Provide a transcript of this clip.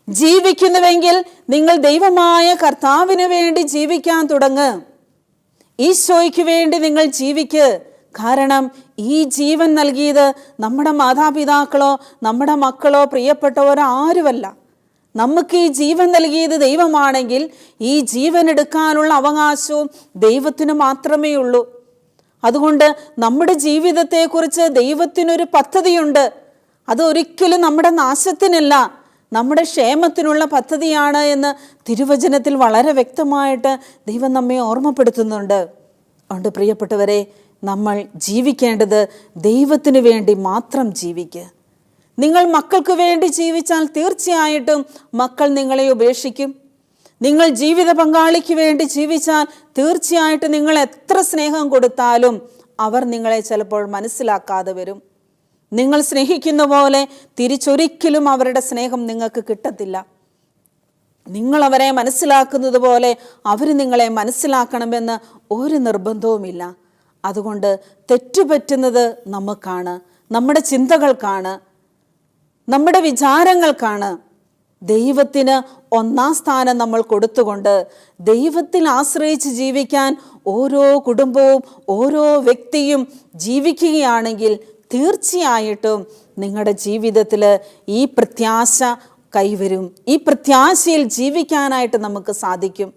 ജീവിക്കുന്നുവെങ്കിൽ നിങ്ങൾ ദൈവമായ കർത്താവിന് വേണ്ടി ജീവിക്കാൻ തുടങ്ങ്. ഈശോയ്ക്ക് വേണ്ടി നിങ്ങൾ ജീവിക്ക്. കാരണം ഈ ജീവൻ നൽകിയത് നമ്മുടെ മാതാപിതാക്കളോ നമ്മുടെ മക്കളോ പ്രിയപ്പെട്ടവരോ ആരുമല്ല. നമുക്ക് ഈ ജീവൻ നൽകിയത് ദൈവമാണെങ്കിൽ ഈ ജീവൻ എടുക്കാനുള്ള അവകാശവും ദൈവത്തിന് മാത്രമേ ഉള്ളൂ. അതുകൊണ്ട് നമ്മുടെ ജീവിതത്തെക്കുറിച്ച് ദൈവത്തിനൊരു പദ്ധതിയുണ്ട്. അത് ഒരിക്കലും നമ്മുടെ നാശത്തിനല്ല, നമ്മുടെ ക്ഷേമത്തിനുള്ള പദ്ധതിയാണ് എന്ന് തിരുവചനത്തിൽ വളരെ വ്യക്തമായിട്ട് ദൈവം നമ്മെ ഓർമ്മപ്പെടുത്തുന്നുണ്ട്. അതുകൊണ്ട് പ്രിയപ്പെട്ടവരെ, നമ്മൾ ജീവിക്കേണ്ടത് ദൈവത്തിന് വേണ്ടി മാത്രം ജീവിക്കുക. നിങ്ങൾ മക്കൾക്ക് വേണ്ടി ജീവിച്ചാൽ തീർച്ചയായിട്ടും മക്കൾ നിങ്ങളെ ഉപേക്ഷിക്കും. നിങ്ങൾ ജീവിത പങ്കാളിക്ക് വേണ്ടി ജീവിച്ചാൽ തീർച്ചയായിട്ടും നിങ്ങൾ എത്ര സ്നേഹം കൊടുത്താലും അവർ നിങ്ങളെ ചിലപ്പോൾ മനസ്സിലാക്കാതെ വരും. നിങ്ങൾ സ്നേഹിക്കുന്ന പോലെ തിരിച്ചൊരിക്കലും അവരുടെ സ്നേഹം നിങ്ങൾക്ക് കിട്ടത്തില്ല. നിങ്ങൾ അവരെ മനസ്സിലാക്കുന്നത് പോലെ അവർ നിങ്ങളെ മനസ്സിലാക്കണമെന്ന് ഒരു നിർബന്ധവുമില്ല. അതുകൊണ്ട് തെറ്റുപറ്റുന്നത് നമുക്കാണ്, നമ്മുടെ ചിന്തകൾക്കാണ്, നമ്മുടെ വിചാരങ്ങൾക്കാണ്. ദൈവത്തിന് ഒന്നാം സ്ഥാനം നമ്മൾ കൊടുത്തുകൊണ്ട് ദൈവത്തിൽ ആശ്രയിച്ച് ജീവിക്കാൻ ഓരോ കുടുംബവും ഓരോ വ്യക്തിയും ജീവിക്കുകയാണെങ്കിൽ തീർച്ചയായിട്ടും നിങ്ങളുടെ ജീവിതത്തിൽ ഈ പ്രത്യാശ കൈവരും. ഈ പ്രത്യാശയിൽ ജീവിക്കാനായിട്ട് നമുക്ക് സാധിക്കും.